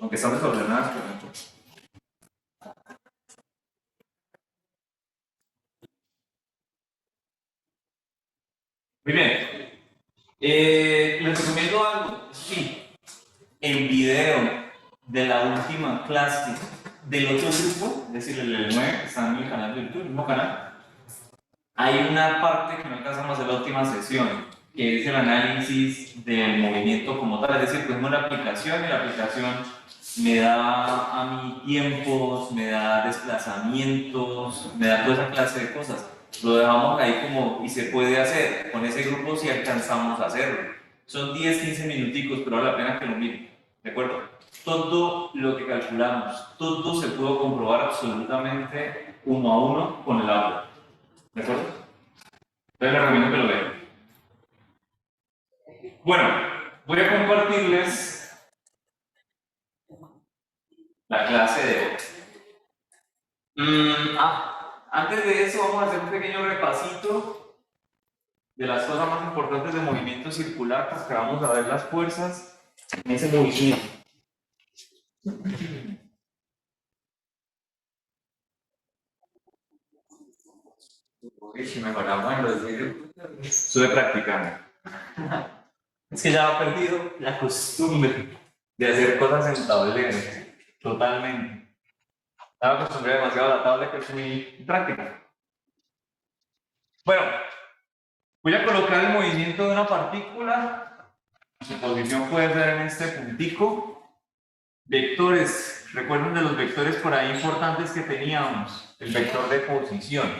aunque están desordenadas, pero no importa. Muy bien. Les recomiendo algo. Sí, el video de la última clase del otro grupo, es decir, el del 9, que está en el canal de YouTube, el mismo canal, hay una parte que no alcanzamos en la última sesión, que es el análisis del movimiento como tal. Es decir, tengo la aplicación y la aplicación me da a mí tiempos, me da desplazamientos, me da toda esa clase de cosas. Lo dejamos ahí como, y se puede hacer. Con ese grupo si alcanzamos a hacerlo. Son 10, 15 minuticos, pero vale la pena que lo miren. ¿De acuerdo? Todo lo que calculamos, todo se puede comprobar absolutamente uno a uno con el aula. ¿De acuerdo? Entonces les recomiendo que lo vean. Bueno, voy a compartirles la clase de hoy. Antes de eso vamos a hacer un pequeño repasito de las cosas más importantes del movimiento circular, porque vamos a ver las fuerzas en ese movimiento. Uy, si mejoramos en los vídeos. Estuve practicando. Es que ya he perdido la costumbre de hacer cosas en tablero. Totalmente. Estaba acostumbrado demasiado a la tabla, que es muy práctica. Bueno, voy a colocar el movimiento de una partícula. Su posición puede ser en este puntico. Vectores, recuerden de los vectores por ahí importantes que teníamos. El vector de posición.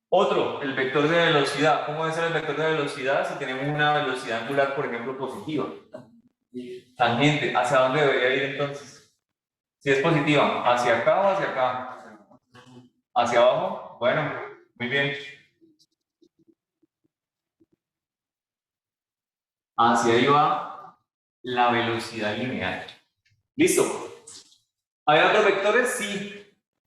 Otro, el vector de velocidad. ¿Cómo debe ser el vector de velocidad si tenemos una velocidad angular, por ejemplo, positiva? Tangente, ¿hacia dónde debería ir entonces? Si es positiva, ¿hacia acá o hacia acá? ¿Hacia abajo? Bueno, muy bien. Hacia ahí va la velocidad lineal. ¿Listo? ¿Hay otros vectores? Sí.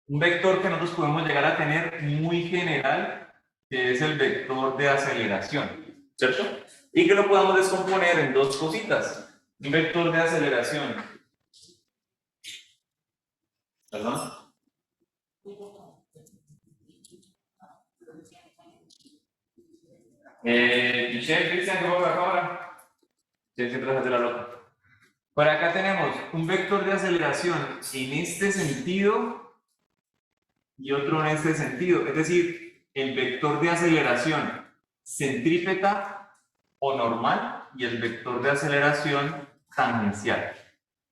Un vector que nosotros podemos llegar a tener muy general, que es el vector de aceleración, ¿cierto? Y que lo podemos descomponer en dos cositas. Un vector de aceleración. ¿Perdón? Michelle, Cristian, ¿qué pasa ahora? Sí, siempre se hace la loca. Por acá tenemos un vector de aceleración en este sentido y otro en este sentido. Es decir, el vector de aceleración centrípeta o normal y el vector de aceleración tangencial.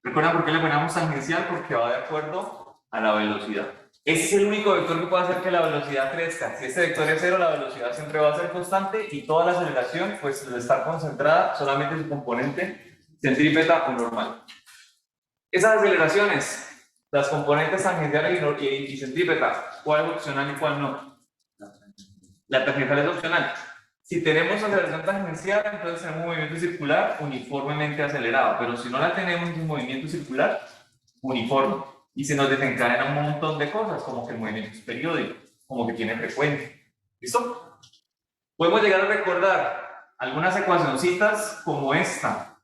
¿Recuerdan por qué le ponemos tangencial? Porque va de acuerdo a la velocidad. Ese es el único vector que puede hacer que la velocidad crezca. Si este vector es cero, la velocidad siempre va a ser constante y toda la aceleración, pues, al estar concentrada solamente en su componente centrípeta o normal. Esas aceleraciones, las componentes tangenciales y centrípeta, ¿cuál es opcional y cuál no? La tangencial es opcional. Si tenemos aceleración tangencial, entonces tenemos un movimiento circular uniformemente acelerado, pero si no la tenemos, es un movimiento circular uniforme. Y se nos desencadenan un montón de cosas, como que el movimiento es periódico, como que tiene frecuencia. ¿Listo? Podemos llegar a recordar algunas ecuacioncitas como esta.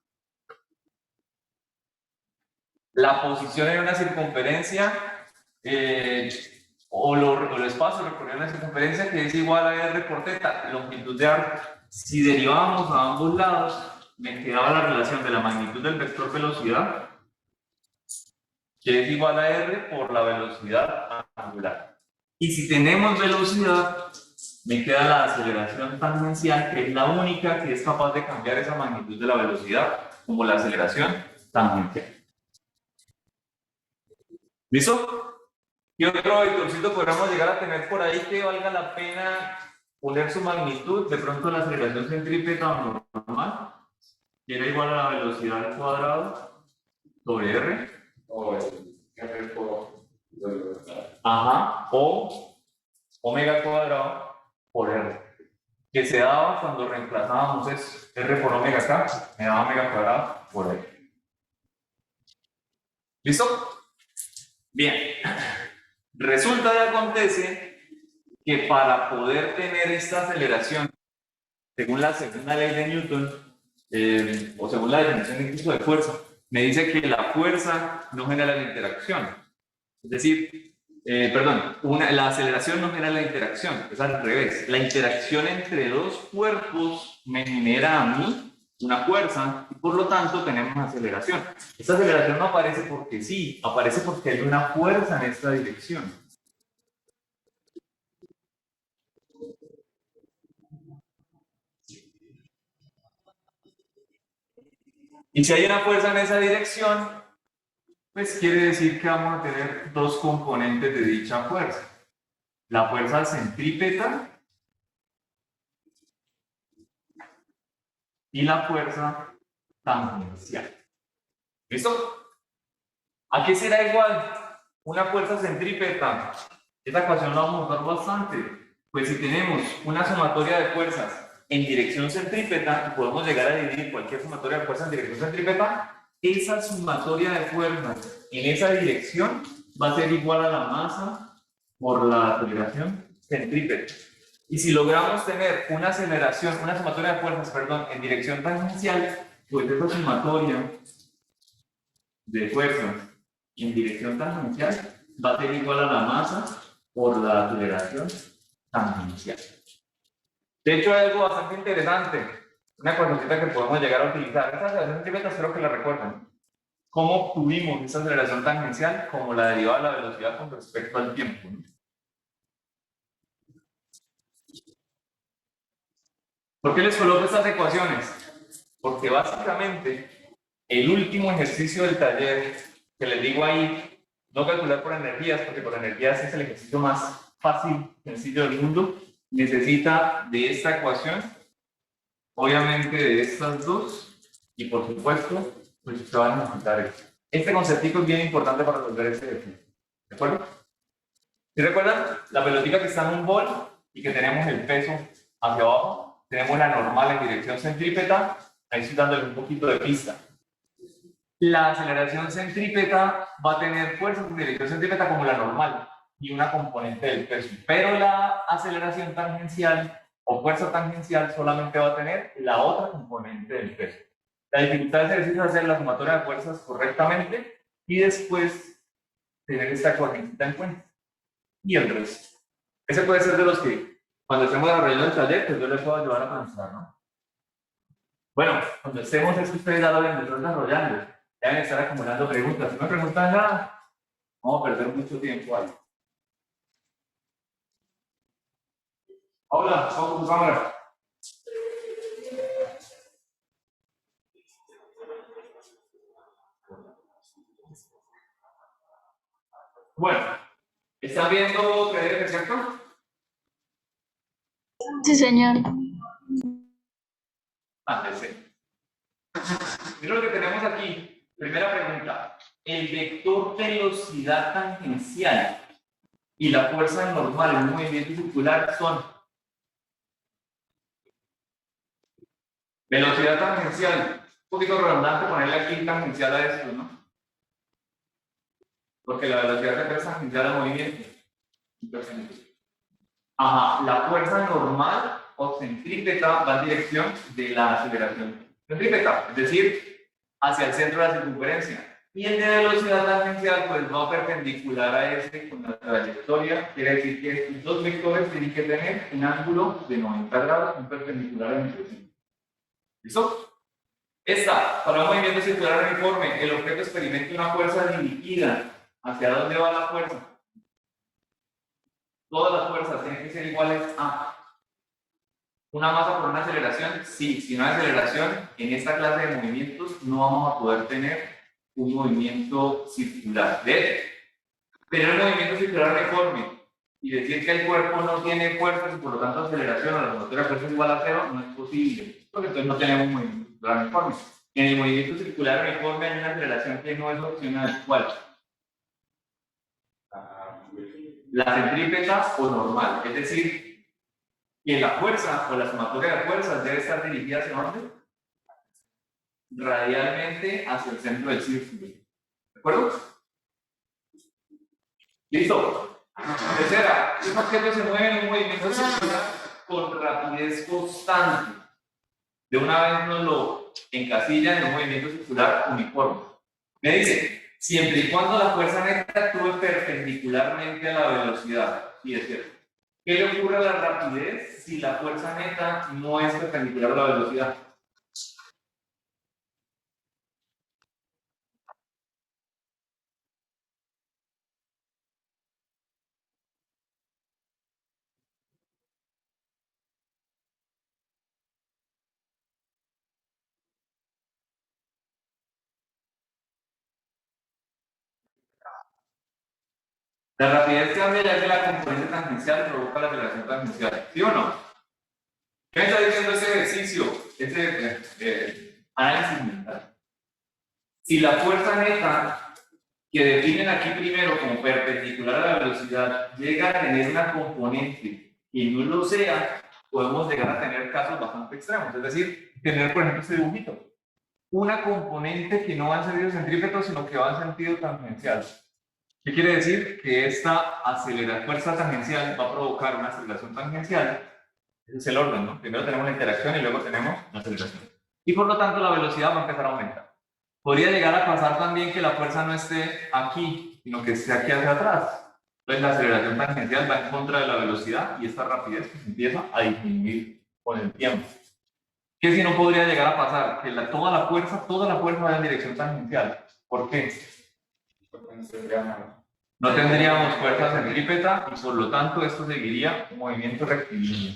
La posición en una circunferencia o el espacio recorrido en una circunferencia que es igual a R por θ, longitud de arco. Si derivamos a ambos lados, me quedaba la relación de la magnitud del vector velocidad, que es igual a R por la velocidad angular. Y si tenemos velocidad, me queda la aceleración tangencial, que es la única que es capaz de cambiar esa magnitud de la velocidad, como la aceleración tangencial. ¿Listo? ¿Qué otro vectorcito podríamos llegar a tener por ahí que valga la pena poner su magnitud? De pronto la aceleración centrípeta o normal, que era igual a la velocidad al cuadrado sobre R. O el R por Ajá, o omega al cuadrado por R. Que se daba cuando reemplazábamos eso. R por omega acá, me daba omega cuadrado por R. ¿Listo? Bien. Resulta y acontece que para poder tener esta aceleración, según la segunda ley de Newton, o según la definición incluso de fuerza, me dice que la fuerza no genera la interacción. Es decir, la aceleración no genera la interacción, es al revés. La interacción entre dos cuerpos me genera a mí una fuerza y por lo tanto tenemos aceleración. Esta aceleración no aparece porque sí, aparece porque hay una fuerza en esta dirección. Y si hay una fuerza en esa dirección, pues quiere decir que vamos a tener dos componentes de dicha fuerza. La fuerza centrípeta y la fuerza tangencial. ¿Listo? ¿A qué será igual una fuerza centrípeta? Esta ecuación la vamos a usar bastante. Pues si tenemos una sumatoria de fuerzas en dirección centrípeta, y podemos llegar a dividir cualquier sumatoria de fuerzas en dirección centrípeta, esa sumatoria de fuerzas en esa dirección va a ser igual a la masa por la aceleración centrípeta. Y si logramos tener una aceleración, una sumatoria de fuerzas, perdón, en dirección tangencial, pues esa sumatoria de fuerzas en dirección tangencial va a ser igual a la masa por la aceleración tangencial. De hecho, hay algo bastante interesante, una ecuacióncita que podemos llegar a utilizar. Esta aceleración centrípeta espero que la recuerden. ¿Cómo obtuvimos esa aceleración tangencial? Como la derivada de la velocidad con respecto al tiempo, ¿no? ¿Por qué les coloco estas ecuaciones? Porque básicamente el último ejercicio del taller que les digo ahí, no calcular por energías, porque por energías es el ejercicio más fácil, sencillo del mundo, necesita de esta ecuación, obviamente de estas dos, y por supuesto, pues se van a necesitar esto. Este conceptico es bien importante para resolver este ejercicio. ¿De acuerdo? ¿Sí recuerdan? La pelotita que está en un bol y que tenemos el peso hacia abajo, tenemos la normal en dirección centrípeta, ahí estoy dándole un poquito de pista. La aceleración centrípeta va a tener fuerza en dirección centrípeta como la normal y una componente del peso, pero la aceleración tangencial o fuerza tangencial solamente va a tener la otra componente del peso. La dificultad del ejercicio es hacer la sumatoria de fuerzas correctamente y después tener esta ecuación en cuenta. Y el resto. Ese puede ser de los que cuando estemos desarrollando el taller, pues yo les puedo ayudar a pensar, ¿no? Bueno, cuando estemos es que ustedes ya lo ven desarrollando. Deben estar acumulando preguntas. Si no me preguntan nada, vamos a perder mucho tiempo ahí. Hola, vamos con tu cámara. Bueno, ¿están viendo PDF, cierto? Sí, señor. Sí. Mira lo que tenemos aquí. Primera pregunta. El vector velocidad tangencial y la fuerza normal en un movimiento circular son velocidad tangencial. Un poquito redundante ponerle aquí tangencial a esto, ¿no? Porque la velocidad siempre es tangencial al movimiento. Ajá, la fuerza normal o centrípeta va en dirección de la aceleración centrípeta, es decir, hacia el centro de la circunferencia. Y el de velocidad tangencial pues va perpendicular a este con la trayectoria, quiere decir que estos dos vectores tienen que tener un ángulo de 90 grados, un perpendicular en el centro. ¿Listo? Esta, para un movimiento circular uniforme, el objeto experimenta una fuerza dirigida. ¿Hacia dónde va la fuerza? Todas las fuerzas tienen que ser iguales a una masa por una aceleración. Sí, si no hay aceleración, en esta clase de movimientos no vamos a poder tener un movimiento circular. ¿Ves? Tener un movimiento circular uniforme y decir que el cuerpo no tiene fuerzas y por lo tanto aceleración o la sumatoria de fuerzas igual a cero no es posible, porque entonces no tenemos un movimiento circular uniforme. En el movimiento circular uniforme hay una aceleración que no es opcional. ¿Cuál? La centrípeta o normal, es decir, que la fuerza o la sumatoria de fuerzas debe estar dirigida hacia dónde? Radialmente hacia el centro del círculo. ¿De acuerdo? ¿Listo? Tercera, un objeto se mueve en un movimiento circular con rapidez constante. De una vez nos lo encasilla en un movimiento circular uniforme. Me dice, siempre y cuando la fuerza neta actúe perpendicularmente a la velocidad. Sí, es cierto. ¿Qué le ocurre a la rapidez si la fuerza neta no es perpendicular a la velocidad? La rapidez cambia ya que la componente tangencial provoca la aceleración tangencial. ¿Sí o no? ¿Qué me está diciendo ese ejercicio? Ese análisis mental. Si la fuerza neta que definen aquí primero como perpendicular a la velocidad llega a tener una componente que no lo sea, podemos llegar a tener casos bastante extremos. Es decir, tener, por ejemplo, este dibujito. Una componente que no va en sentido centrípeto, sino que va en sentido tangencial. ¿Qué quiere decir? Que esta fuerza tangencial va a provocar una aceleración tangencial. Ese es el orden, ¿no? Primero tenemos la interacción y luego tenemos la aceleración. Y por lo tanto la velocidad va a empezar a aumentar. Podría llegar a pasar también que la fuerza no esté aquí, sino que esté aquí hacia atrás. Entonces la aceleración tangencial va en contra de la velocidad y esta rapidez pues, empieza a disminuir con el tiempo. ¿Qué si no podría llegar a pasar? Que toda la fuerza vaya en dirección tangencial. ¿Por qué? No tendríamos fuerza centrípeta y por lo tanto esto seguiría un movimiento rectilíneo.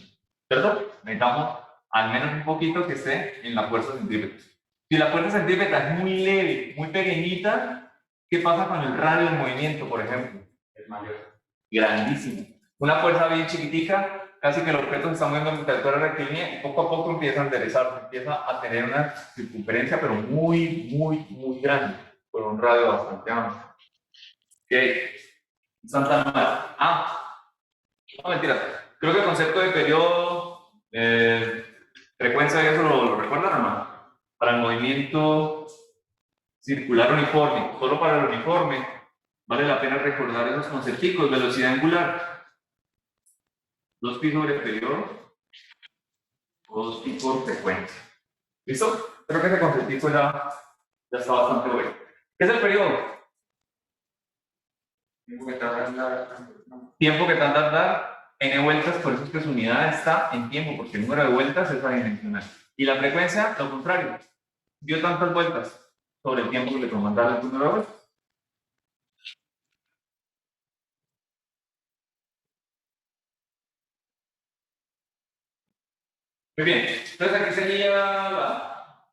¿Cierto? Necesitamos al menos un poquito que esté en la fuerza centrípeta. Si la fuerza centrípeta es muy leve, muy pequeñita, ¿qué pasa con el radio del movimiento, por ejemplo? Es mayor. Grandísimo. Una fuerza bien chiquitica, casi que el objeto se está moviendo en temperatura rectilínea y poco a poco empieza a enderezarse, empieza a tener una circunferencia, pero muy grande, por un radio bastante amplio. Ok. Santa María. No, mentira. Creo que el concepto de periodo, frecuencia, ¿eso lo recuerdan o no? Para el movimiento circular uniforme, solo para el uniforme, vale la pena recordar esos conceptos. Velocidad angular, 2pi sobre periodo, o 2pi por frecuencia. ¿Listo? Creo que ese concepto ya está bastante bueno. ¿Qué es el periodo? Tiempo que tarda en dar n vueltas, por eso es que su unidad está en tiempo, porque el número de vueltas es adimensional. Y la frecuencia, lo contrario, dio tantas vueltas sobre el tiempo que le tomó dar el número de vueltas. Muy bien, entonces aquí sería la...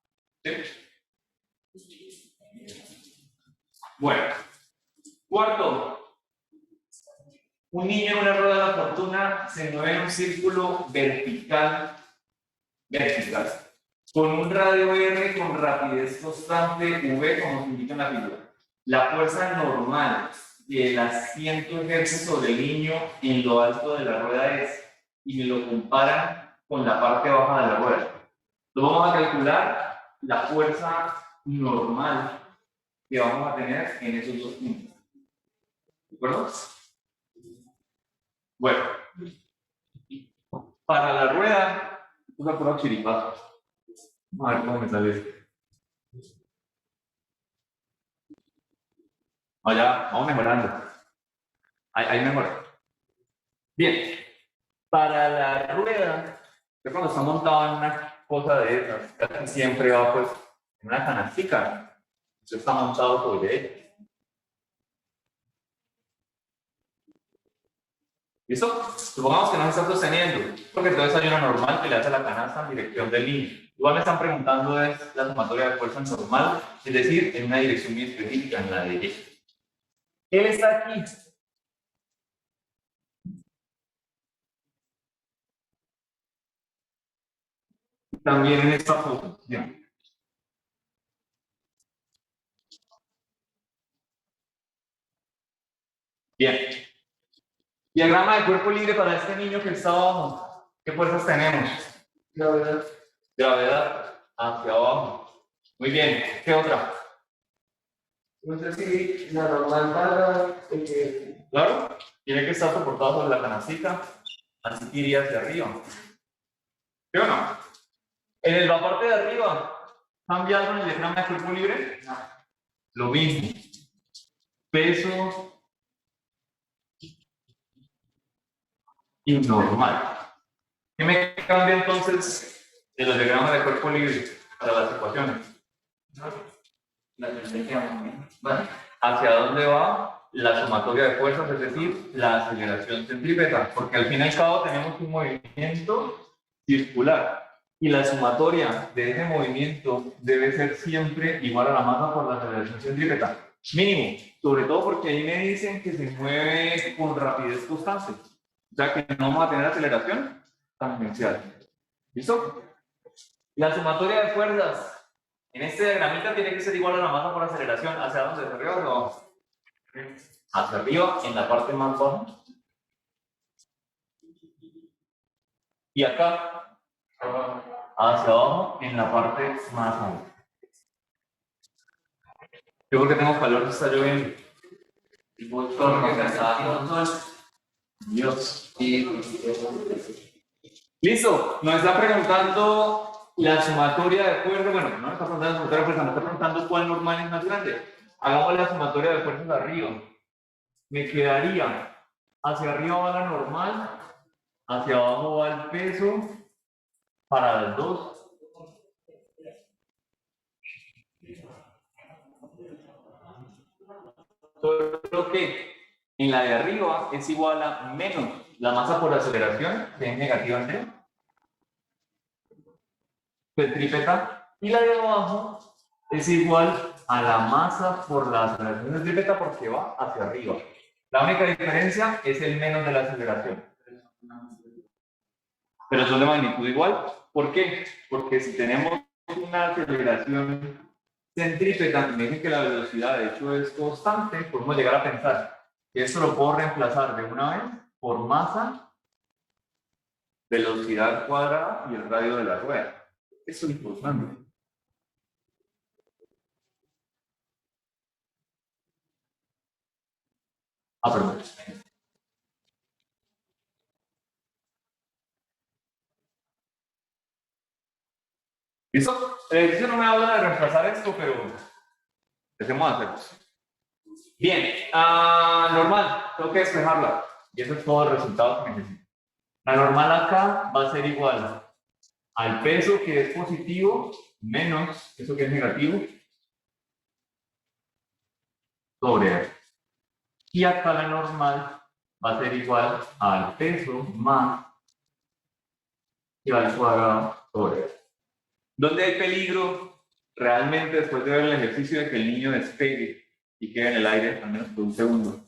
¿Sí? Bueno, cuarto, un niño en una rueda de la fortuna se mueve en un círculo vertical, con un radio R con rapidez constante V, como se indica en la figura. La fuerza normal del asiento ejerce sobre el niño en lo alto de la rueda es, y me lo comparan con la parte baja de la rueda. Entonces vamos a calcular la fuerza normal que vamos a tener en esos dos puntos. ¿De acuerdo? Bueno, para la rueda, voy a poner chiripazo. Vamos a ver cómo me sale esto. Ya, vamos mejorando. Ahí mejora. Bien, para la rueda, que cuando está montado en una cosa de esas, casi siempre va pues en una canastica. Eso está montado sobre ella. ¿Listo? Supongamos que no se está sosteniendo, porque entonces hay una normal que le hace la canasta en dirección del niño. Igual me están preguntando es la sumatoria de fuerza normal, es decir, en una dirección muy específica, en la derecha. Él está aquí. También en esta posición. Bien. Diagrama de cuerpo libre para este niño que está abajo. ¿Qué fuerzas tenemos? Gravedad. Gravedad hacia abajo. Muy bien. ¿Qué otra? No sé si la normal para... Claro. Tiene que estar soportado sobre la canacita. Así que iría hacia arriba. ¿Sí o no? En la parte de arriba, ¿cambia algo en el diagrama de cuerpo libre? No. lo mismo. Peso y normal. ¿Qué me cambia entonces de los diagramas de cuerpo libre para las ecuaciones? Vale. ¿Hacia dónde va la sumatoria de fuerzas, es decir, la aceleración centrípeta? Porque al fin y al cabo tenemos un movimiento circular y la sumatoria de ese movimiento debe ser siempre igual a la masa por la aceleración centrípeta. Mínimo, sobre todo porque ahí me dicen que se mueve con rapidez constante. O sea que no vamos a tener aceleración tangencial. ¿Listo? La sumatoria de fuerzas en este diagramita tiene que ser igual a la masa por aceleración. ¿Hacia dónde? ¿Hacia arriba o hacia abajo? Hacia arriba, en la parte más baja. Y acá, hacia abajo, en la parte más alta. Yo porque tengo calor, está lloviendo. Dios. Listo, nos está preguntando la sumatoria de fuerzas. Bueno, no me está preguntando la sumatoria de fuerzas, me está preguntando cuál normal es más grande. Hagamos la sumatoria de fuerzas arriba. Me quedaría hacia arriba va la normal, hacia abajo va el peso para las dos. Solo que en la de arriba es igual a menos la masa por aceleración, que es negativa en D, centrípeta, y la de abajo es igual a la masa por la aceleración centrípeta porque va hacia arriba. La única diferencia es el menos de la aceleración. Pero son de magnitud igual. ¿Por qué? Porque si tenemos una aceleración centrípeta, me dicen que la velocidad de hecho es constante, podemos llegar a pensar que esto lo puedo reemplazar de una vez por masa, velocidad cuadrada y el radio de la rueda. Eso es importante. Perdón. ¿Listo? El ejercicio no me habla de reemplazar esto, pero empecemos a hacerlo. Bien, normal, tengo que despejarla. Y eso es todo el resultado que necesito. La normal acá va a ser igual al peso que es positivo menos eso que es negativo sobre R. Y acá la normal va a ser igual al peso más y al cuadrado sobre R. ¿Dónde hay peligro realmente después de ver el ejercicio de que el niño despegue y quede en el aire al menos por un segundo?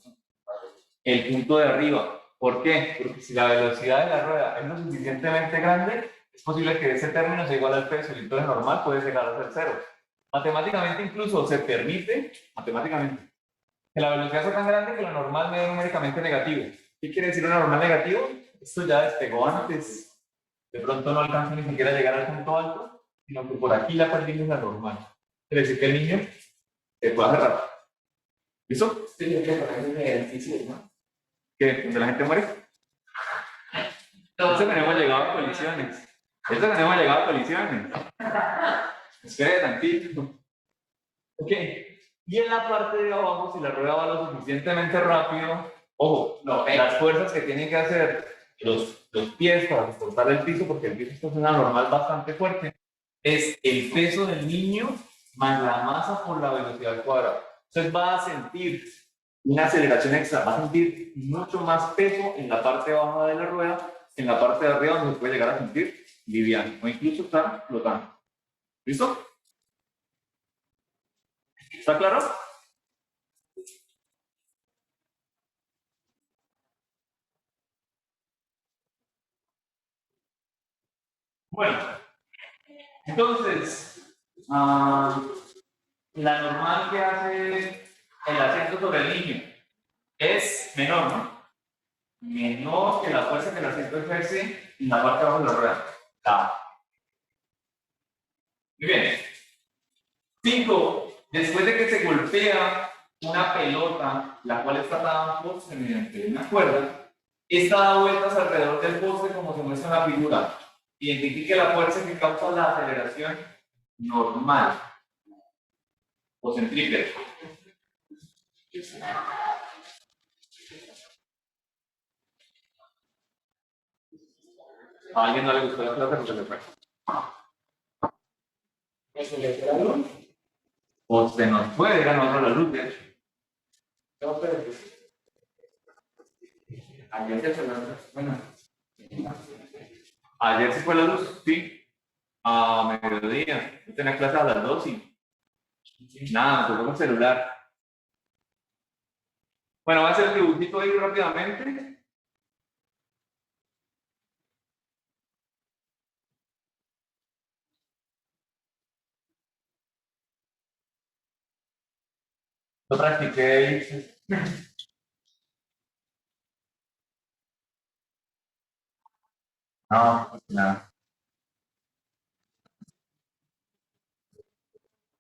El punto de arriba. ¿Por qué? Porque si la velocidad de la rueda es lo suficientemente grande, es posible que ese término sea igual al peso y entonces normal puede llegar a ser cero. Matemáticamente incluso se permite, matemáticamente, que la velocidad sea tan grande que la normal me dé numéricamente negativo. ¿Qué quiere decir una normal negativo? Esto ya despegó antes. De pronto no alcanza ni siquiera a llegar al punto alto, sino que por aquí la perdimos la normal. Quiere decir que el niño se puede cerrar. ¿Listo? Sí, es difícil, ¿no? ¿Qué? ¿Donde la gente muere? Eso tenemos llegado a colisiones. Eso tenemos llegado a colisiones. Espere tantito. Ok. Y en la parte de abajo, si la rueda va lo suficientemente rápido, ojo, no, las fuerzas que tienen que hacer los pies para soportar el piso, porque el piso es una normal bastante fuerte, es el peso del niño más la masa por la velocidad al cuadrado. Entonces va a sentir una aceleración extra, va a sentir mucho más peso en la parte baja de la rueda, en la parte de arriba donde se puede llegar a sentir liviano, o incluso estar flotando. ¿Listo? ¿Está claro? Bueno, entonces, la normal que hace el asiento sobre el niño es menor, ¿no? Menor que la fuerza que el asiento ejerce en la parte de abajo de la rueda. Muy bien. 5. Después de que se golpea una pelota, la cual está dada a un poste mediante una cuerda, esta da vueltas alrededor del poste como se muestra en la figura. Identifique la fuerza que causa la aceleración normal. o centrípeto. A alguien no le gustó la clase porque se fue. O se nos puede ir a nosotros la luz, de hecho. No, pero ayer se fue la luz. Bueno, Ayer se fue la luz, sí, a mediodía. Yo tenía clase a las 2 y nada, me tocó con celular. Bueno, voy a hacer el dibujito ahí rápidamente. Lo practiqué ahí. No, pues nada.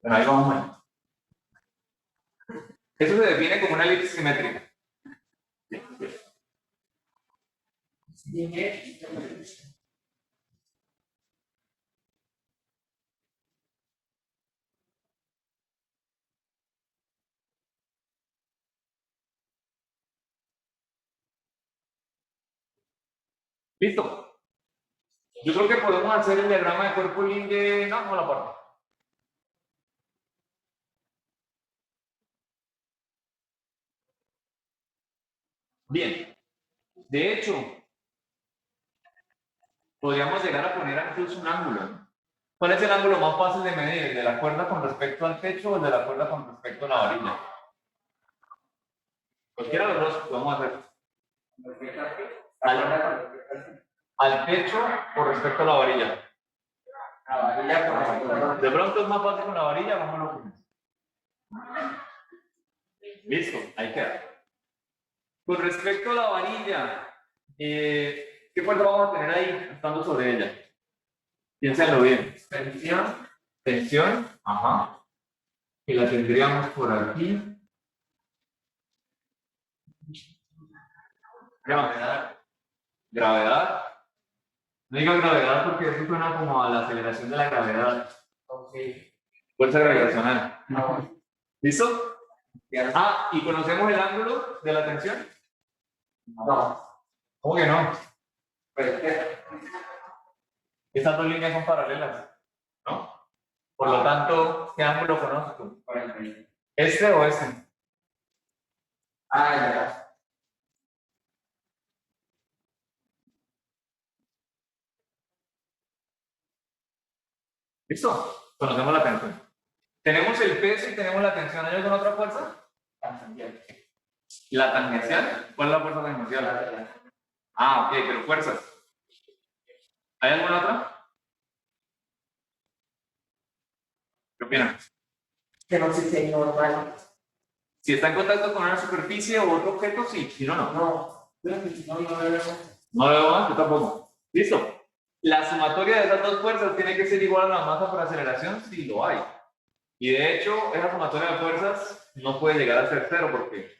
Bueno, ahí vamos. Eso se define como una elipse simétrica. ¿Listo? Yo creo que podemos hacer el diagrama de cuerpo linde. No, no la parte. Bien. De hecho, podríamos llegar a poner incluso un ángulo, ¿no? ¿Cuál es el ángulo más fácil de medir? ¿El de la cuerda con respecto al techo o el de la cuerda con respecto a la varilla? Cualquiera de los dos podemos hacer. Al techo con respecto a la varilla. la varilla con De pronto es más fácil con la varilla, vámonos con eso. Listo, ahí queda. Con respecto a la varilla, ¿qué fuerza vamos a tener ahí estando sobre ella? Piénsenlo bien. tensión. Tensión, ajá. Y la tendríamos por aquí. Gravedad. Gravedad. No digo gravedad porque eso suena como a la aceleración de la gravedad. Ok. Fuerza gravitacional. No. ¿Listo? Ah, ¿y conocemos el ángulo de la tensión? No. ¿Cómo que no? Pues que Estas dos líneas son paralelas, ¿no? Por lo tanto, ¿qué ángulo conoces tú? 40. ¿Este o este? Ah, ya. ¿Listo? Conocemos la tensión. Tenemos el peso y tenemos la tensión. ¿Hay alguna otra fuerza? Tangencial. ¿La tangencial? ¿Cuál es la fuerza tangencial? Ah, ok, pero fuerzas. ¿Hay alguna otra? ¿Qué opinan? Que no sé si es normal. Si está en contacto con una superficie o otro objeto, sí. Si no, no. No. No, no lo veo. No lo veo más, yo tampoco. ¿Listo? La sumatoria de esas dos fuerzas tiene que ser igual a la masa por aceleración si lo hay. Y de hecho, esa sumatoria de fuerzas no puede llegar a ser cero porque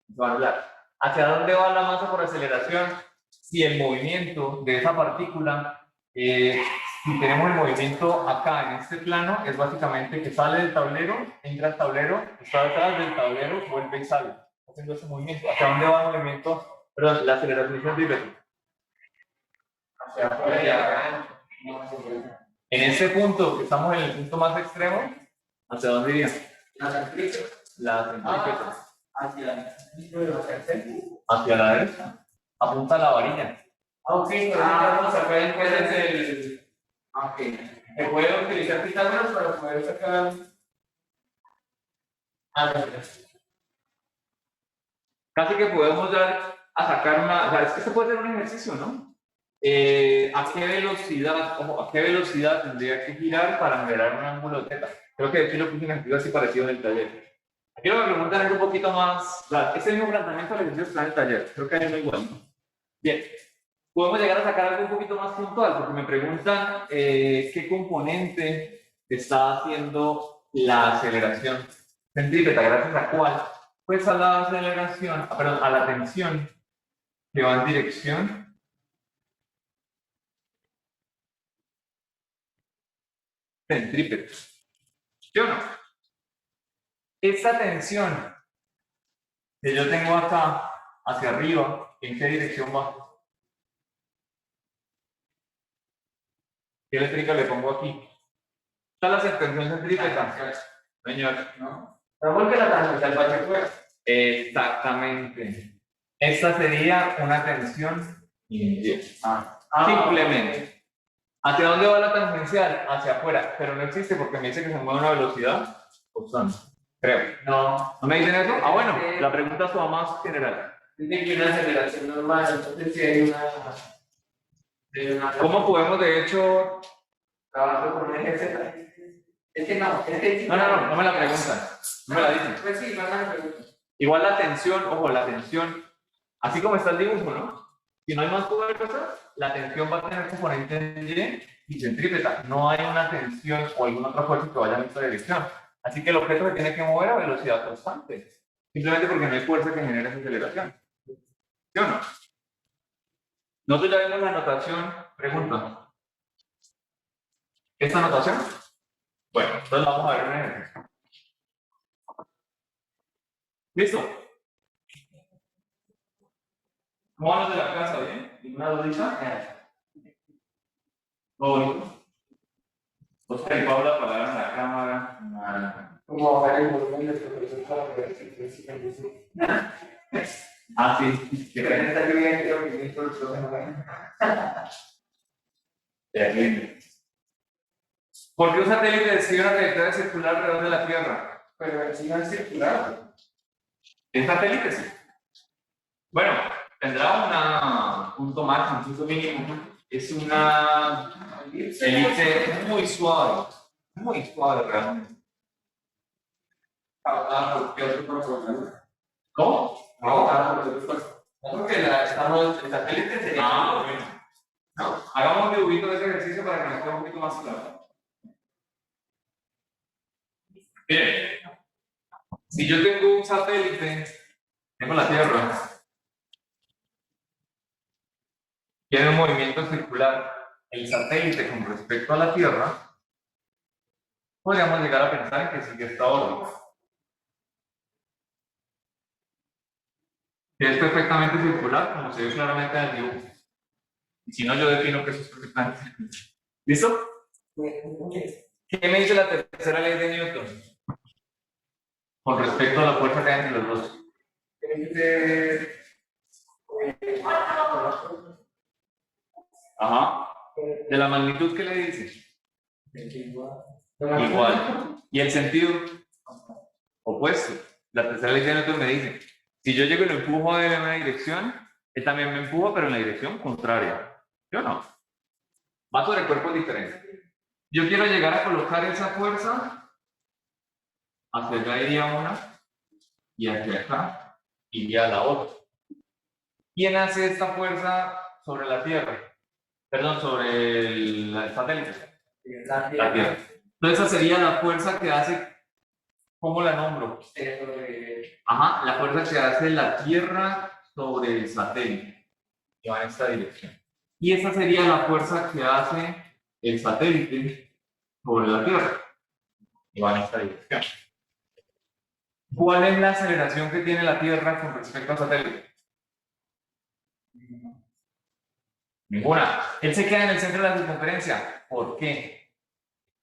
se va a anular. ¿Hacia dónde va la masa por aceleración? Si el movimiento de esa partícula, si tenemos el movimiento acá en este plano, es básicamente que sale del tablero, entra al tablero, está detrás del tablero, vuelve y sale, haciendo ese movimiento. ¿Hacia dónde va el movimiento? Perdón, la aceleración centrípeta. Hacia afuera y acá. No sé. En ese punto, que estamos en el punto más extremo, ¿hacia dónde iría? La centrípeta. La centrípeta. Hacia Hacia la derecha. Apunta a la varilla. ok, no se pueden entonces el. Ok. Se puede utilizar Pitágoras para poder sacar. Ah, Casi que podemos dar a sacar una. O sea, es que esto puede ser un ejercicio, ¿no? ¿A qué velocidad, ojo, a qué velocidad tendría que girar para generar un ángulo θ? Creo que de hecho lo puse un ejercicio así parecido en el taller. Aquí lo que me preguntan es un poquito más. O sea, ese mismo planteamiento del ejercicio está en el taller. Creo que hay uno igual, ¿no? Bien. Podemos llegar a sacar algo un poquito más puntual, porque me preguntan qué componente está haciendo la aceleración centrípeta, gracias a cuál. Pues a la aceleración, perdón, a la tensión que va en dirección centrípeta. ¿Sí o no? Esta tensión que yo tengo acá hacia arriba, ¿en qué dirección va? ¿Qué eléctrica le pongo aquí? Está la tensión centrípeta. Señor. ¿No? No, porque la transversal va hacia afuera. Exactamente. Esta sería una tensión inversa. Ah, Simplemente. ¿Hacia dónde va la tangencial? Hacia afuera. Pero no existe porque me dice que se mueve a una velocidad constante. Creo. no. ¿No me dicen eso? Ah, bueno. La pregunta es más general. Dice que una aceleración normal, entonces si hay una ¿Cómo podemos, de hecho? trabajando con un eje Z. Es que no, es que No me la preguntan. No me la dicen. Pues sí, no me la preguntan. Igual la tensión, ojo, la tensión, así como está el dibujo, ¿no? Si no hay más fuerza, la tensión va a tener componente Y y centrípeta. No hay una tensión o alguna otra fuerza que vaya en esta dirección. Así que el objeto se tiene que mover a velocidad constante. Simplemente porque no hay fuerza que genere esa aceleración. ¿Sí o no? Nosotros ya vimos la notación. Pregunta. ¿Esta notación? Bueno, entonces vamos a ver un ejemplo. ¿Listo? ¿Cómo van los de la casa? ¿Bien? ¿Ninguna dudita? ¿Todo bonito? Oscar y Paula apagaron la cámara. Como bajar el volumen del profesor para ver si Ah, sí. que en esta lluvia creo que viene todo el problema. Terrible. ¿Por qué un satélite sigue una trayectoria circular alrededor de la Tierra? Pero encima es circular. ¿Es satélite? Sí. Bueno, tendrá un punto máximo, un punto mínimo. Es una elipse muy suave realmente. ¿Qué otro problema? ¿Cómo? No, porque estamos el satélite sería. Ah, bueno. No, hagamos un dibujito de ese ejercicio para que nos quede un poquito más claro. Bien, si yo tengo un satélite, tengo la Tierra, tiene un movimiento circular, el satélite con respecto a la Tierra, podríamos llegar a pensar en que sigue esta órbita. Que es perfectamente circular, como se ve claramente en el dibujo. Y si no, yo defino que eso es perfectamente circular. ¿Listo? ¿Qué me dice la tercera ley de Newton? Con respecto a la fuerza que hay entre los dos. Ajá. ¿De la magnitud qué le dice? Igual. ¿Y el sentido? Opuesto. La tercera ley de Newton me dice, si yo llego y lo empujo en una dirección, él también me empuja, pero en la dirección contraria. ¿Yo no? Va sobre cuerpos diferentes. Yo quiero llegar a colocar esa fuerza, hacia acá iría una, y hacia acá iría la otra. ¿Quién hace esta fuerza sobre la Tierra? Perdón, sobre el satélite. La Tierra. Entonces esa sería la fuerza que hace, ¿cómo la nombro? Ajá, la fuerza que hace la Tierra sobre el satélite, que va en esta dirección. Y esa sería la fuerza que hace el satélite sobre la Tierra, que va en esta dirección. ¿Cuál es la aceleración que tiene la Tierra con respecto al satélite? Ninguna. Él se queda en el centro de la circunferencia. ¿Por qué?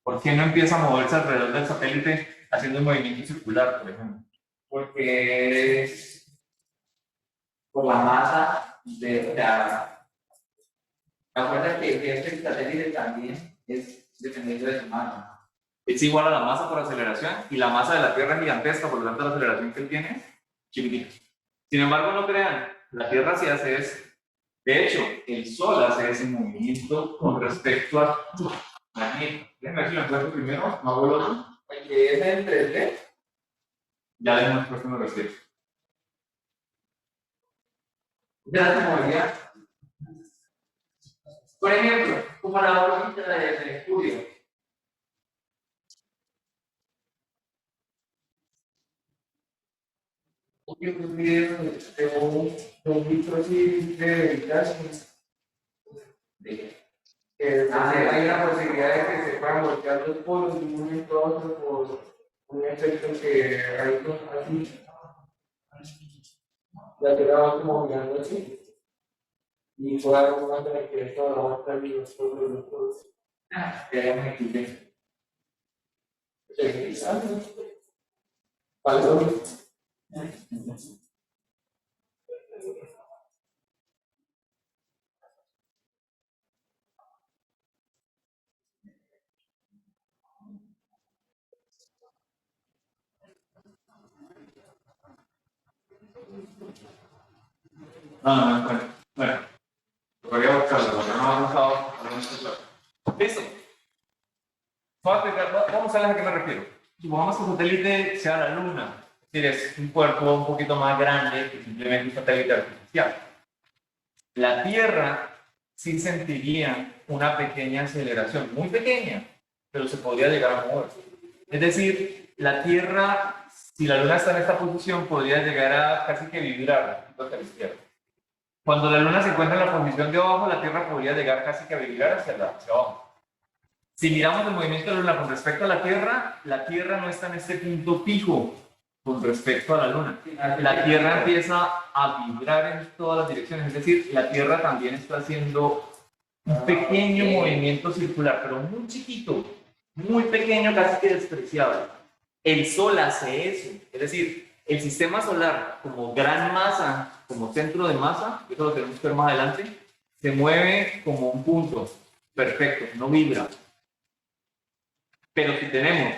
¿Por qué no empieza a moverse alrededor del satélite haciendo un movimiento circular, por ejemplo? Porque es por la masa de la fuerza que ejerce el satélite también es dependiendo de su masa. Es igual a la masa por aceleración y la masa de la Tierra es gigantesca, por lo tanto la aceleración que él tiene es chiquitita. Sin embargo, no crean, la Tierra sí hace eso. De hecho, el Sol hace ese movimiento con respecto a planeta. Déjenme ver si lo encuentro primero, no hago el otro. El que es en 3D. Ya les muestro a qué me refiero. Ya se movería. Por ejemplo, como la órbita del estudio. Yo un video de un bicho así de hay una posibilidad de que se puedan voltear los polos de un momento a otro un efecto que hay así, la Tierra va como mirando así, y fue algo más de que esto va a estar bien, queremos equilibrio. Valor. Bueno, podría buscarlo, porque no hemos usado. Listo. Vamos a ver a qué me refiero. Supongamos que el satélite sea la Luna, es decir, es un cuerpo un poquito más grande que simplemente un satélite artificial. La Tierra sí sentiría una pequeña aceleración, muy pequeña, pero se podría llegar a mover. Es decir, la Tierra, si la Luna está en esta posición, podría llegar a casi que vibrar hacia la izquierda. Cuando la Luna se encuentra en la posición de abajo, la Tierra podría llegar casi que a vibrar hacia abajo. Si miramos el movimiento de la Luna con respecto a la Tierra no está en este punto fijo con respecto a la Luna. La Tierra empieza a vibrar en todas las direcciones, es decir, la Tierra también está haciendo un pequeño movimiento circular, pero muy chiquito, muy pequeño, casi que despreciable. El Sol hace eso, es decir, el sistema solar como gran masa, como centro de masa, eso lo tenemos que ver más adelante, se mueve como un punto perfecto, no vibra. Pero si tenemos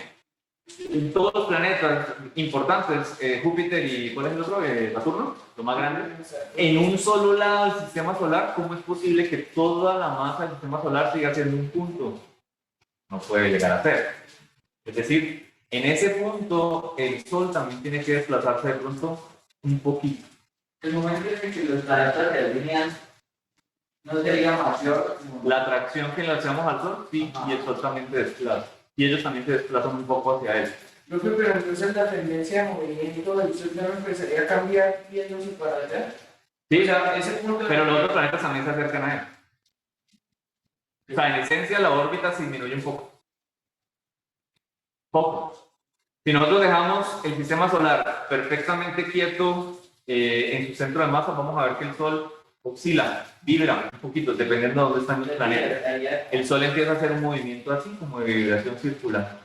en todos los planetas importantes, Júpiter y ¿cuál es el otro? Saturno, lo más grande, en un solo lado del sistema solar, ¿cómo es posible que toda la masa del sistema solar siga siendo un punto? No puede llegar a ser. Es decir, en ese punto el Sol también tiene que desplazarse de pronto un poquito. El momento en que los planetas se alinean, ¿no sería mayor? La atracción que le hacemos al Sol, sí, y el Sol también se desplaza. Y ellos también se desplazan un poco hacia él. Pero entonces la tendencia de movimiento del Sol ya empezaría a cambiar yéndose para allá. Sí, ya, ese punto, pero los otros planetas también se acercan a él. O sea, en esencia la órbita se disminuye un poco. Poco. Si nosotros dejamos el sistema solar perfectamente quieto en su centro de masa, vamos a ver que el Sol oscila, vibra un poquito, dependiendo de dónde están los planetas. El Sol empieza a hacer un movimiento así, como de vibración circular.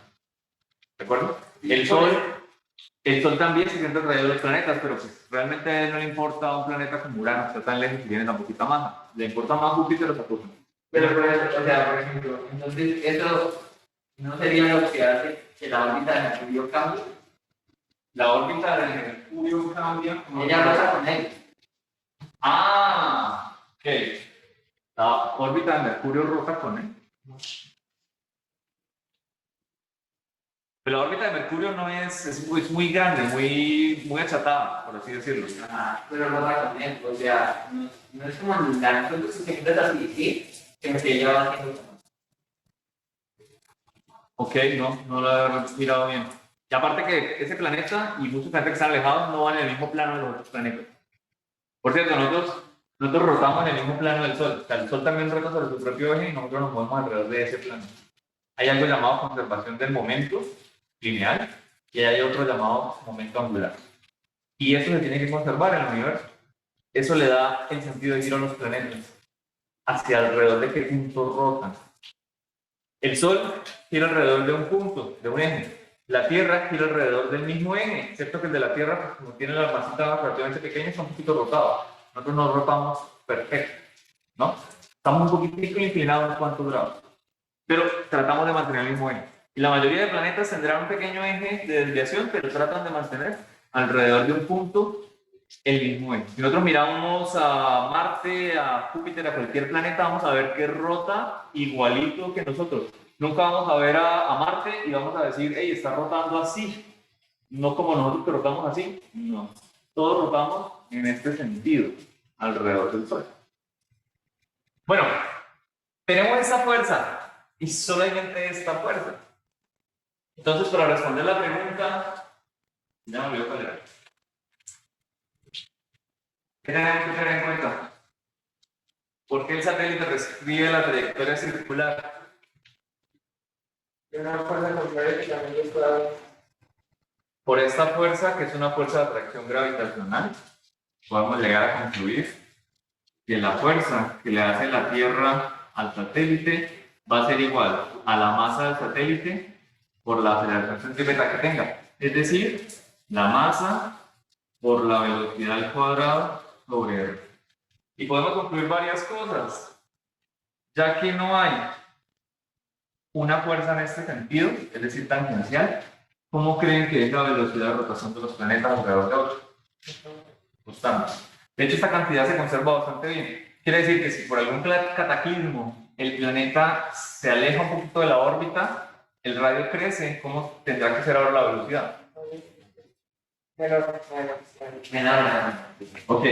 ¿De acuerdo? El Sol también se siente alrededor de los planetas, pero pues realmente a él no le importa un planeta como Urano, está tan lejos y tiene tan poquita masa. Le importa más Júpiter o Saturno. Pero, o sea, por ejemplo, entonces eso no sería lo que hace que la órbita de Mercurio cambie. La órbita de Mercurio cambia. Ella rosa con él. Ah, ok. La órbita de Mercurio roja con él. Pero la órbita de Mercurio no es muy grande, muy achatada, por así decirlo. Pero rosa con él, o sea, no es como la que siempre es así, que se lleva haciendo. Ok, no lo he mirado bien. Y aparte que ese planeta y muchos planetas que están alejados no van en el mismo plano de los otros planetas. Por cierto, nosotros rotamos en el mismo plano del Sol. O sea, el Sol también rota sobre su propio eje y nosotros nos movemos alrededor de ese plano. Hay algo llamado conservación del momento lineal y hay otro llamado momento angular. Y eso se tiene que conservar en el universo. Eso le da el sentido de giro a los planetas. Hacia alrededor de qué punto rotan. El Sol gira alrededor de un punto, de un eje. La Tierra gira alrededor del mismo eje, excepto que el de la Tierra, pues, como tiene la masita relativamente pequeña, está un poquito rotado. Nosotros nos rotamos perfecto, ¿no? Estamos un poquitico inclinados en cuantos grados, pero tratamos de mantener el mismo eje. Y la mayoría de planetas tendrán un pequeño eje de desviación, pero tratan de mantener alrededor de un punto el mismo eje. Si nosotros miramos a Marte, a Júpiter, a cualquier planeta, vamos a ver que rota igualito que nosotros. Nunca vamos a ver a Marte y vamos a decir, hey, está rotando así. No como nosotros que rotamos así. No. Todos rotamos en este sentido, alrededor del Sol. Bueno, tenemos esta fuerza y solamente esta fuerza. Entonces, para responder la pregunta, ya me olvidé cuál era. ¿Qué tenemos que tener en cuenta? ¿Por qué el satélite describe la trayectoria circular? Y una fuerza contraria que también está Por esta fuerza, que es una fuerza de atracción gravitacional, podemos llegar a concluir que la fuerza que le hace la Tierra al satélite va a ser igual a la masa del satélite por la aceleración centrípeta que tenga. Es decir, la masa por la velocidad al cuadrado sobre r. Y podemos concluir varias cosas, ya que no hay una fuerza en este sentido, es decir, tangencial. ¿Cómo creen que es la velocidad de rotación de los planetas alrededor de otros? Constante. De hecho, esta cantidad se conserva bastante bien. Quiere decir que si por algún cataclismo el planeta se aleja un poquito de la órbita, el radio crece, ¿cómo tendrá que ser ahora la velocidad? Menor. Ok.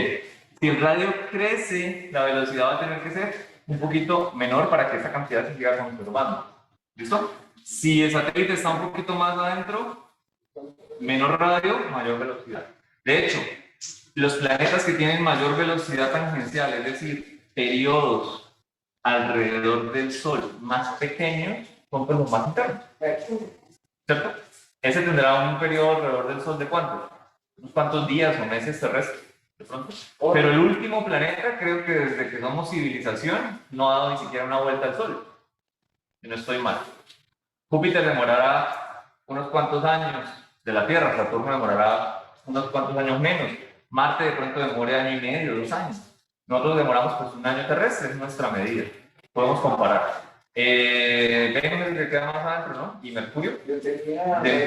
Si el radio crece, la velocidad va a tener que ser un poquito menor para que esa cantidad se siga conservando. ¿Listo? Si el satélite está un poquito más adentro, menor radio, mayor velocidad. De hecho, los planetas que tienen mayor velocidad tangencial, es decir, periodos alrededor del Sol más pequeños, son los más internos. ¿Cierto? Ese tendrá un periodo alrededor del Sol de ¿cuántos? Unos cuantos días o meses terrestres, de pronto. Pero el último planeta, creo que desde que somos civilización, no ha dado ni siquiera una vuelta al Sol. Si no estoy mal. Júpiter demorará unos cuantos años de la Tierra, Saturno demorará unos cuantos años menos, Marte de pronto demore año y medio, 2 años. Nosotros demoramos pues un año terrestre, es nuestra medida. Podemos comparar. Venus es el que queda más adentro, ¿no? Y Mercurio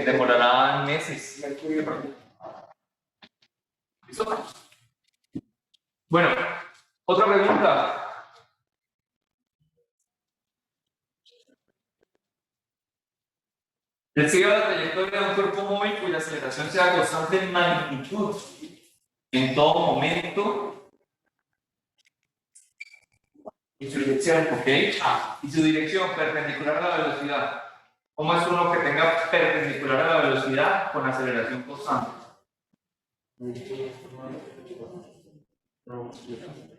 demorará meses. ¿Listo? Bueno, otra pregunta. Describe la trayectoria de un cuerpo móvil cuya aceleración sea constante en magnitud en todo momento. Y su dirección, ¿ok? Y su dirección perpendicular a la velocidad. ¿Cómo es uno que tenga perpendicular a la velocidad con aceleración constante?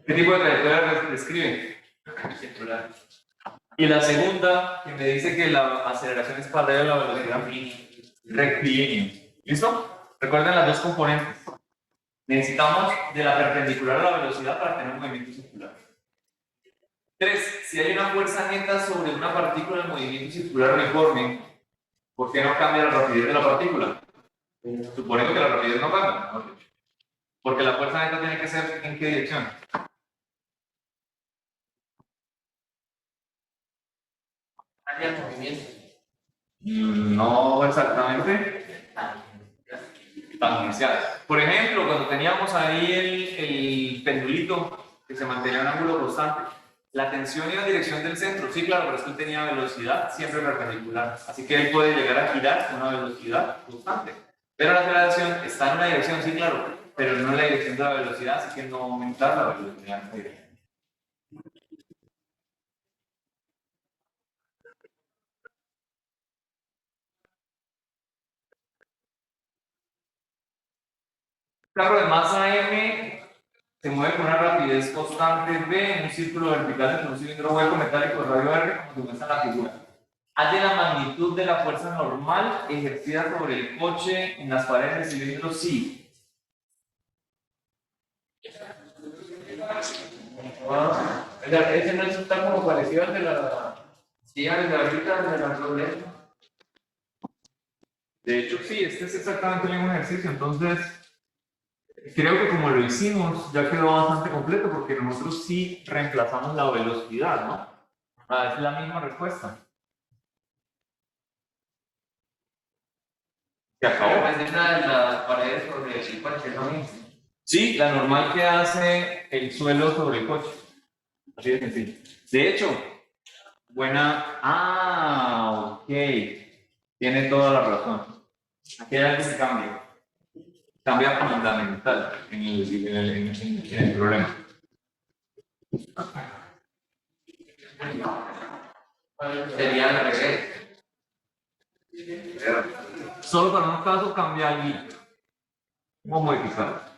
¿Qué tipo de trayectoria describe? Circular. Y la segunda, que me dice que la aceleración es paralela a la velocidad rectilíneo. ¿Listo? Recuerden las dos componentes. Necesitamos de la perpendicular a la velocidad para tener un movimiento circular. 3. Si hay una fuerza neta sobre una partícula en movimiento circular uniforme, ¿por qué no cambia la rapidez de la partícula? Suponiendo que la rapidez no cambia, ¿no? Porque la fuerza neta tiene que ser ¿en qué dirección? Hacia el movimiento. No exactamente. Tangencial. Por ejemplo, cuando teníamos ahí el pendulito que se mantenía en un ángulo constante, la tensión iba en dirección del centro. Sí, claro, pero es que él tenía velocidad siempre perpendicular. Así que él puede llegar a girar a una velocidad constante. Pero la aceleración está en una dirección, sí, claro, pero no en la dirección de la velocidad, así que no aumentar la velocidad en esa dirección. Carro de masa M se mueve con una rapidez constante V en un círculo vertical entre un cilindro hueco metálico de radio R, como se muestra en la figura. Halle la magnitud de la fuerza normal ejercida sobre el coche en las paredes del cilindro sí. Ese no está como parecido al de la silla de ahorita, de la problema. De hecho, sí, este es exactamente el mismo ejercicio, entonces creo que como lo hicimos ya quedó bastante completo porque nosotros sí reemplazamos la velocidad, ¿no? Es la misma respuesta. Se acabó. Pues una de las paredes sobre el coche, ¿no? Sí, la normal que hace el suelo sobre el coche. Así de sencillo. De hecho, buena. Ah, ok. Tiene toda la razón. Aquí hay algo que cambia. Cambia fundamental en el problema. Sería al revés. Solo para un caso cambia algo. ¿Cómo modificar?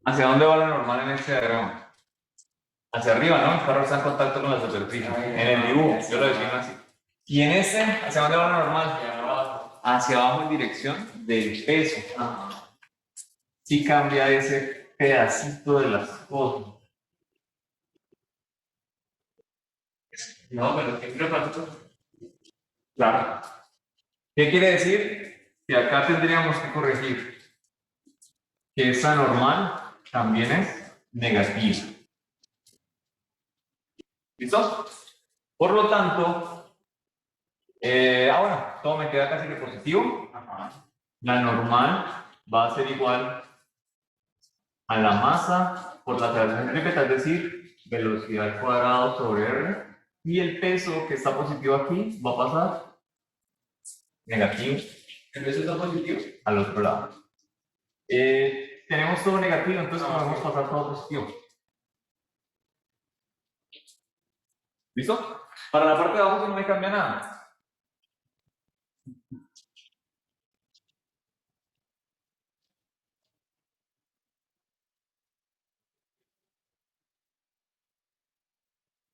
¿Hacia dónde va la normal en este diagrama? Hacia arriba, ¿no? El carro está en contacto con la superficie. En el dibujo, yo lo defino así. ¿Y en este, hacia dónde va la normal? Hacia abajo en dirección del peso. Sí cambia ese pedacito de las cosas. No, pero siempre falta. Claro. ¿Qué quiere decir? Que acá tendríamos que corregir que esa normal también es negativa. ¿Listo? Por lo tanto, bueno, todo me queda casi que positivo. La normal va a ser igual a la masa por la aceleración centrípeta, es decir, velocidad al cuadrado sobre r. Y el peso que está positivo aquí va a pasar negativo. ¿El peso está positivo? Al otro lado. Tenemos todo negativo, entonces podemos pasar todo positivo. ¿Listo? Para la parte de abajo no me cambia nada.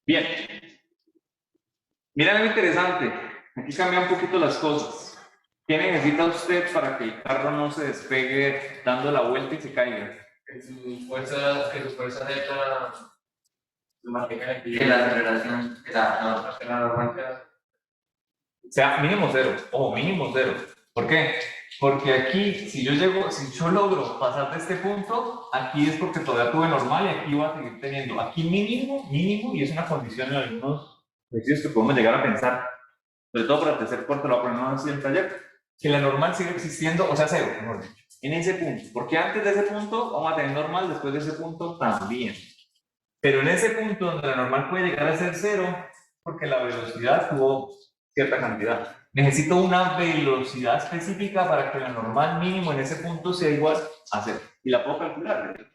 Bien. Miren algo interesante. Aquí cambia un poquito las cosas. ¿Qué necesita usted para que el carro no se despegue dando la vuelta y se caiga? Que su fuerza neta se mantenga aquí. Que la aceleración, Que la normal sea. O sea, mínimo cero. Ojo, mínimo cero. ¿Por qué? Porque aquí, si yo logro pasar de este punto, aquí es porque todavía tuve normal y aquí voy a seguir teniendo. Aquí mínimo, y es una condición en algunos ejercicios que podemos llegar a pensar. Sobre todo para el tercer cuarto, lo aprendemos así en el taller. Que la normal sigue existiendo, o sea, cero, mejor dicho, en ese punto. Porque antes de ese punto vamos a tener normal, después de ese punto también. Pero en ese punto donde la normal puede llegar a ser cero, porque la velocidad tuvo cierta cantidad. Necesito una velocidad específica para que la normal mínimo en ese punto sea igual a cero. Y la puedo calcular.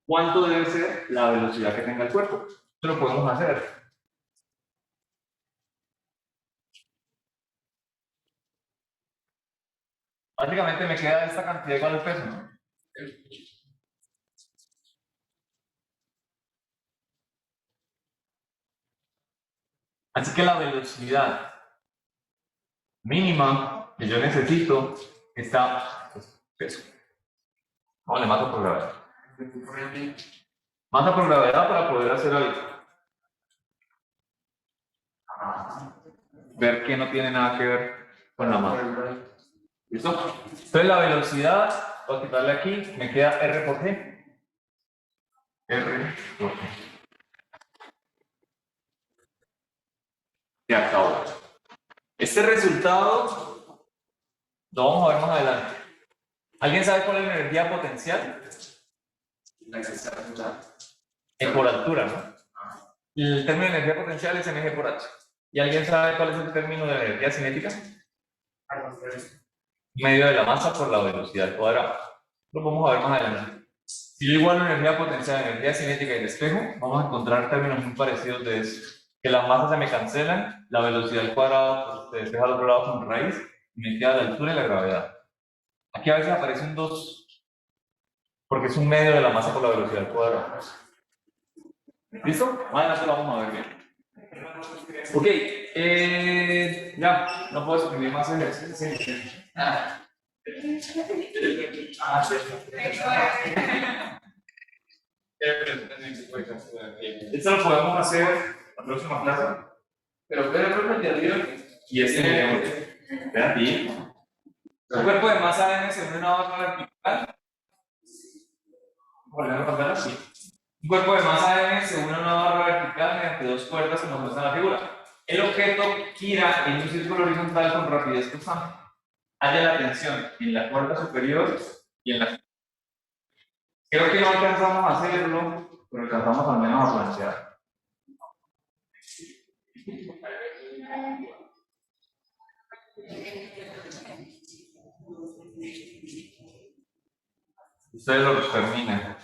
¿Cuánto debe ser la velocidad que tenga el cuerpo? Esto lo podemos hacer. Básicamente me queda esta cantidad igual al peso, ¿no? Así que la velocidad mínima que yo necesito está, pues, peso. ¿Cómo le mato por gravedad? Masa por gravedad para poder hacer algo. Ver que no tiene nada que ver con la masa. ¿Listo? Entonces la velocidad, voy a quitarle aquí, me queda R por G. R por G. Ya acabó. Este resultado lo vamos a ver más adelante. ¿Alguien sabe cuál es la energía potencial? Por altura, ¿no? El término de energía potencial es mg por h. ¿Y alguien sabe cuál es el término de energía cinética? Medio de la masa por la velocidad al cuadrado. Lo vamos a ver más adelante. Si yo igualo energía potencial, energía cinética y despejo, vamos a encontrar términos muy parecidos de eso. Que las masas se me cancelan, la velocidad al cuadrado pues, se despeja al otro lado con raíz, y me queda la altura y la gravedad. Aquí a veces aparece un 2, porque es un medio de la masa por la velocidad al cuadrado. ¿Listo? Más adelante lo vamos a ver bien. Ok, ya, no puedo exprimir más ejercicio. Esto lo podemos hacer la próxima clase. Pero profe, te digo Y espera aquí. Un cuerpo de masa n sobre una barra vertical. Volvemos a pasar así. Un cuerpo de masa n se une a una barra vertical mediante dos cuerdas como muestra en la figura. El objeto gira en un círculo horizontal con rapidez constante. Haya la tensión en la cuerda superior y en la. Creo que no alcanzamos a hacerlo, pero alcanzamos al menos a plantear. Ustedes lo terminan.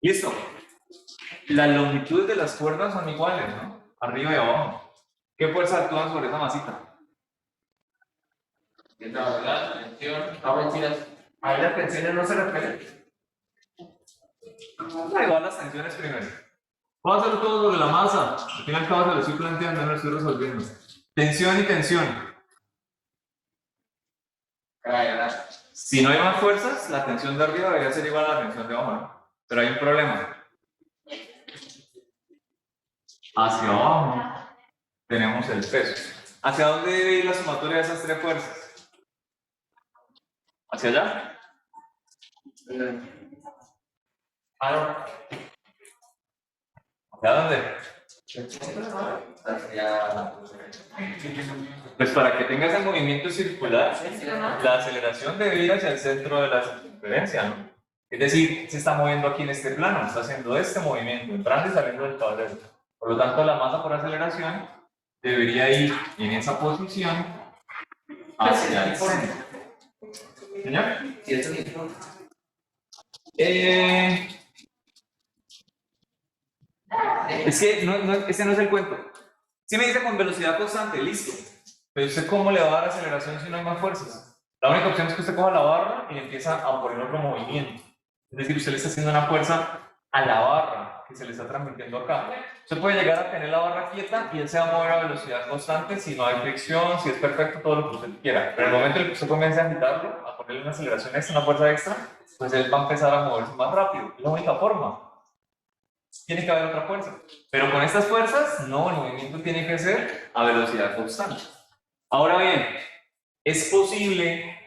Listo. Las longitudes de las cuerdas son iguales, ¿no? Arriba y abajo. ¿Qué fuerza actúan sobre esa masita? La tensión, no mentiras. Ahí las tensiones no se repelen. Igual las tensiones primero. Voy a hacer todo sobre la masa. Al fin y al cabo se lo estoy planteando, no lo estoy resolviendo. Tensión y tensión. Si no hay más fuerzas, la tensión de arriba debería ser igual a la tensión de abajo, ¿no? Pero hay un problema. Hacia abajo tenemos el peso. ¿Hacia dónde debe ir la sumatoria de esas tres fuerzas? ¿Hacia allá? No. ¿Hacia dónde? Pues para que tenga ese movimiento circular, la aceleración debe ir hacia el centro de la circunferencia, ¿no? Es decir, se está moviendo aquí en este plano, está haciendo este movimiento, entrando y saliendo del tablero. Por lo tanto, la masa por aceleración debería ir en esa posición hacia el centro. ¿Señor? Sí, eso mismo. Es que ese no es el cuento. Si me dice con velocidad constante, listo. Pero ¿usted cómo le va a dar aceleración si no hay más fuerzas? La única opción es que usted coja la barra y empieza a poner otro movimiento. Es decir, usted le está haciendo una fuerza a la barra que se le está transmitiendo acá. Usted puede llegar a tener la barra quieta y él se va a mover a velocidad constante si no hay fricción, si es perfecto, todo lo que usted quiera. Pero en el momento en que usted comience a agitarlo, a ponerle una aceleración extra, una fuerza extra, pues él va a empezar a moverse más rápido. Es la única forma. Tiene que haber otra fuerza. Pero con estas fuerzas, no, el movimiento tiene que ser a velocidad constante. Ahora bien, es posible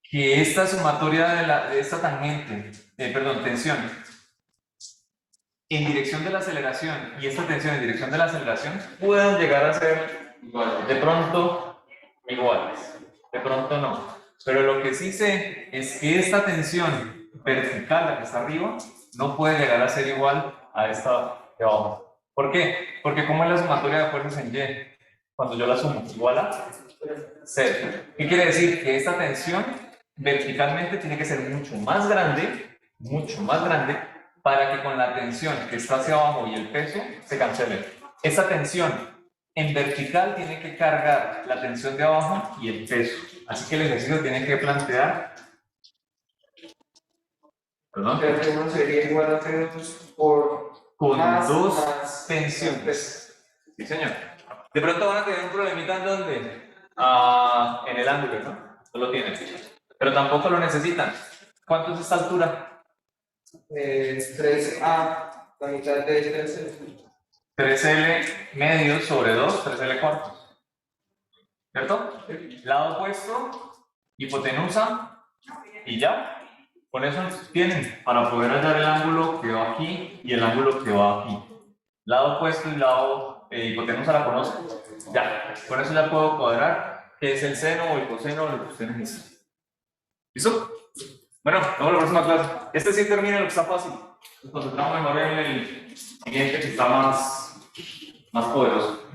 que esta sumatoria de esta tangente, tensión, en dirección de la aceleración y esta tensión en dirección de la aceleración puedan llegar a ser de pronto iguales. De pronto no. Pero lo que sí sé es que esta tensión vertical, la que está arriba, no puede llegar a ser igual a esta de abajo. ¿Por qué? Porque como es la sumatoria de fuerzas en Y, cuando yo la sumo, igual a 0. ¿Qué quiere decir? Que esta tensión verticalmente tiene que ser mucho más grande, para que con la tensión que está hacia abajo y el peso se cancele. Esta tensión en vertical tiene que cargar la tensión de abajo y el peso. Así que el ejercicio tiene que plantear. Perdón. Pero que uno sería igual a 0 por con más, dos más tensiones. Sí, señor. De pronto van a tener un problemita en donde, en el ángulo, ¿no? No lo tienen. Pero tampoco lo necesitan. ¿Cuánto es esta altura? 3A, la mitad de 3L. 3L medio sobre 2, 3L cuartos. ¿Cierto? Lado opuesto, hipotenusa y ya. Con eso tienen para poder hallar el ángulo que va aquí y el ángulo que va aquí. Lado opuesto y lado hipotenusa la conozco. Ya, con eso ya puedo cuadrar qué es el seno o el coseno o lo que usted necesite. ¿Listo? Bueno, nos vemos en la próxima clase. Este sí termina lo que está fácil. Nos concentramos mejor en el siguiente que está más poderoso.